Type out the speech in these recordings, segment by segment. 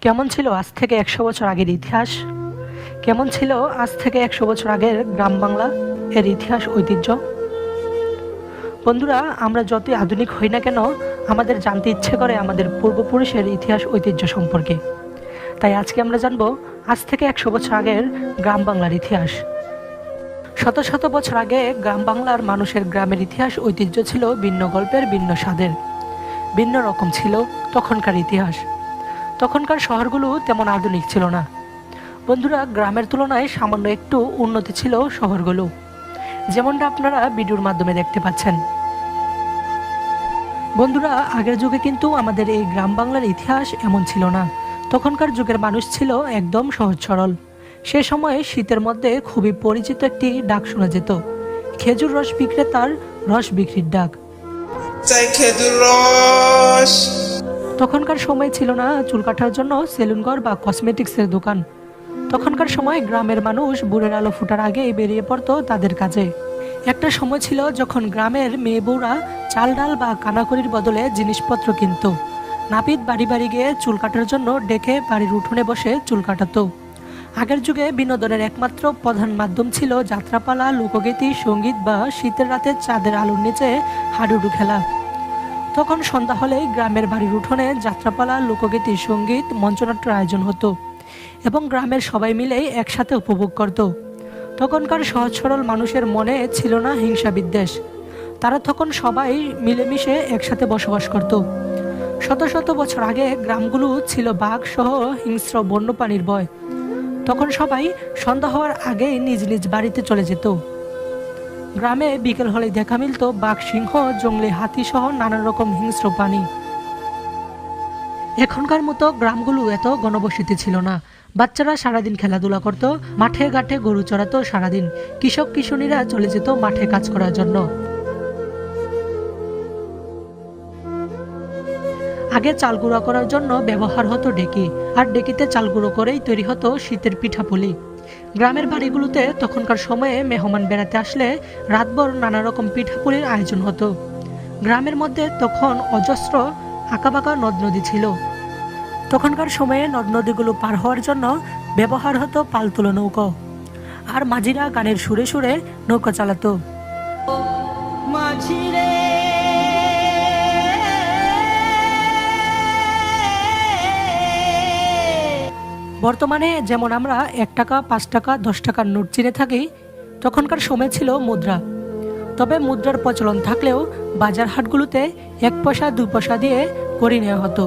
কেমন ছিল আজ থেকে 100 বছর আগের ইতিহাস? কেমন ছিল আজ থেকে 100 বছর আগের গ্রাম বাংলা এর ইতিহাস ঐতিহ্য? বন্ধুরা, আমরা যতই আধুনিক হই না কেন, আমাদের জানতে ইচ্ছে করে আমাদের পূর্বপুরুষের ইতিহাস ঐতিহ্য সম্পর্কে। তাই আজকে আমরা জানব আজ থেকে 100 বছর আগের গ্রাম বাংলার ইতিহাস। শত শত বছর আগে গ্রাম বাংলার মানুষের গ্রামের ইতিহাস ঐতিহ্য ছিল ভিন্ন গল্পের, ভিন্ন স্বাদের। ভিন্ন রকম ছিল তখনকার ইতিহাস। তখনকার শহরগুলো তেমন আধুনিক ছিল না। বন্ধুরা, গ্রামের তুলনায় সামান্য একটু উন্নতি ছিল শহরগুলো, যেমনটা আপনারা ভিডিওর মাধ্যমে দেখতে পাচ্ছেন। বন্ধুরা, আগের যুগে কিন্তু আমাদের এই গ্রাম বাংলার ইতিহাস এমন ছিল না। তখনকার যুগের মানুষ ছিল একদম সহজ সরল। সে সময়ে শীতের মধ্যে খুবই পরিচিত একটি ডাক শোনা যেত, খেজুর রস বিক্রেতার রস বিক্রির ডাক। খেজুর রস। তখনকার সময় ছিল না চুল কাটার জন্য সেলুন ঘর বা কসমেটিক্সের দোকান। তখনকার সময় গ্রামের মানুষ ভোরের আলো ফোটার আগেই বেরিয়ে পড়তো তাদের কাজে। একটা সময় ছিল যখন গ্রামের মেয়ে বউরা চাল ডাল বা কানাকড়ির বদলে জিনিসপত্র কিনত। নাপিত বাড়ি বাড়ি গিয়ে চুল কাটার জন্য ডেকে বাড়ির উঠোনে বসে চুল কাটাতো। আগের যুগে বিনোদনের একমাত্র প্রধান মাধ্যম ছিল যাত্রাপালা, লোকগীতি, সঙ্গীত বা শীতের রাতে চাঁদের আলোর নিচে হাডুডু খেলা। তখন সন্ধ্যা হলেই গ্রামের বাড়ির উঠোনে যাত্রাপালা, লোকগীতি, সঙ্গীত, মঞ্চনাট্যের আয়োজন হতো এবং গ্রামের সবাই মিলেই একসাথে উপভোগ করত। তখনকার সহজ সরল মানুষের মনে ছিল না হিংসা বিদ্বেষ। তারা তখন সবাই মিলেমিশে একসাথে বসবাস করত। শত শত বছর আগে গ্রামগুলো ছিল বাঘ সহ হিংস্র বন্যপ্রাণীর ভয়। তখন সবাই সন্ধ্যা হওয়ার আগেই নিজ নিজ বাড়িতে চলে যেত। গ্রামে বিকেল হলে দেখা মিলত বাঘ, সিংহ, জঙ্গলি হাতি সহ নানা রকম হিংস্র প্রাণী। এখনকার মতো গ্রামগুলো এত ঘনবসতি ছিল না। বাচ্চারা সারাদিন খেলাধুলা করত, মাঠে ঘাটে গরু চড়াতো সারাদিন। কৃষক কিশোরীরা চলে যেত মাঠে কাজ করার জন্য। আগে চাল গুঁড়া করার জন্য ব্যবহার হতো ডেকি, আর ডেকিতে চাল গুঁড়ো করেই তৈরি হতো শীতের পিঠাপুলি। গ্রামের বাড়িগুলোতে তখনকার সময়ে মেহমান বেড়াতে আসলে রাতভর নানা রকম পিঠাপুলির আয়োজন হতো। গ্রামের মধ্যে তখন অজস্র আঁকাবাঁকা নদ নদী ছিল। তখনকার সময়ে নদ নদীগুলো পার হওয়ার জন্য ব্যবহার হতো পালতোলা নৌকো, আর মাঝিরা গানের সুরে সুরে নৌকা চালাতো। বর্তমানে যেমন আমরা 1 টাকা, 5 টাকা, 10 টাকার নোট চিনে থাকি, তখনকার সময় ছিল মুদ্রা। তবে মুদ্রার প্রচলন থাকলেও বাজার হাটগুলোতে 1 পয়সা 2 পয়সা দিয়ে কড়ি নেওয়া হতো।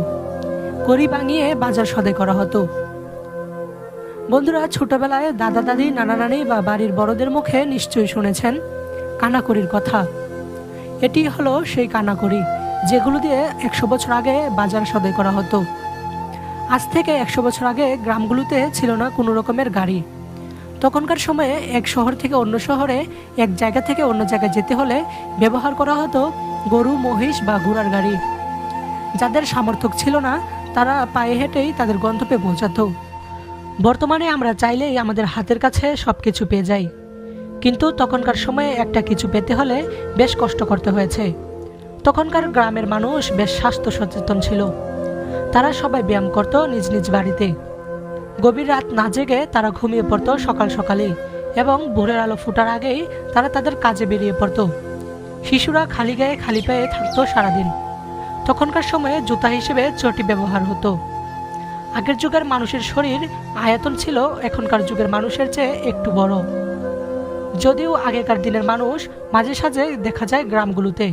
কড়ি ভাঙিয়ে বাজার সদাই করা হতো। বন্ধুরা, ছোটবেলায় দাদা দাদি, নানা নানি বা বাড়ির বড়দের মুখে নিশ্চয়ই শুনেছেন কানাকড়ির কথা। এটি হলো সেই কানাকড়ি যেগুলো দিয়ে 100 বছর আগে বাজার সদাই করা হতো। আজ থেকে 100 বছর আগে গ্রামগুলোতে ছিল না কোনো রকমের গাড়ি। তখনকার সময়ে এক শহর থেকে অন্য শহরে, এক জায়গা থেকে অন্য জায়গায় যেতে হলে ব্যবহার করা হতো গরু, মহিষ বা ঘোড়ার গাড়ি। যাদের সামর্থ্য ছিল না তারা পায়ে হেঁটেই তাদের গন্তব্যে পৌঁছাতো। বর্তমানে আমরা চাইলেই আমাদের হাতের কাছে সব কিছু পেয়ে যাই, কিন্তু তখনকার সময়ে একটা কিছু পেতে হলে বেশ কষ্ট করতে হয়েছে। তখনকার গ্রামের মানুষ বেশ স্বাস্থ্য সচেতন ছিল। তারা সবাই ব্যায়াম করত নিজ নিজ বাড়িতে। গভীর রাত না জেগে তারা ঘুমিয়ে পড়ত সকাল সকালেই, এবং ভোরের আলো ফোটার আগেই তারা তাদের কাজে বেরিয়ে পড়ত। শিশুরা খালি গায়ে খালি পায়ে থাকতো সারাদিন। তখনকার সময়ে জুতা হিসেবে চটি ব্যবহার হতো। আগের যুগের মানুষের শরীর আয়তন ছিল এখনকার যুগের মানুষের চেয়ে একটু বড়, যদিও আগেকার দিনের মানুষ মাঝে সাঝে দেখা যায় গ্রামগুলোতে।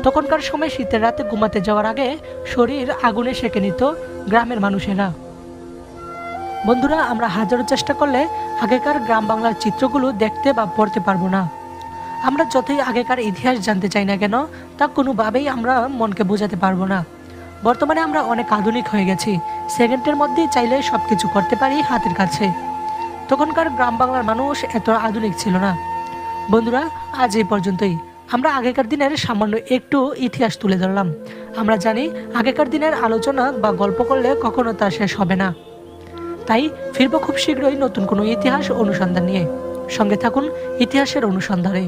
তখনকার সময় শীতের রাতে ঘুমাতে যাওয়ার আগে শরীর আগুনে সেঁকে নিত গ্রামের মানুষেরা। বন্ধুরা, আমরা হাজারো চেষ্টা করলে আগেকার গ্রাম বাংলার চিত্রগুলো দেখতে বা পড়তে পারবো না। আমরা যতই আগেকার ইতিহাস জানতে চাই না কেন, তা কোনোভাবেই আমরা মনকে বোঝাতে পারবো না। বর্তমানে আমরা অনেক আধুনিক হয়ে গেছি, সেকেন্ডের মধ্যেই চাইলে সব কিছু করতে পারি হাতের কাছে। তখনকার গ্রাম বাংলার মানুষ এত আধুনিক ছিল না। বন্ধুরা, আজ এই পর্যন্তই। আমরা আগেকার দিনের সামান্য একটু ইতিহাস তুলে ধরলাম। আমরা জানি আগেকার দিনের আলোচনা বা গল্প করলে কখনো তা শেষ হবে না। তাই ফিরবো খুব শীঘ্রই নতুন কোনো ইতিহাস অনুসন্ধান নিয়ে। সঙ্গে থাকুন ইতিহাসের অনুসন্ধানে।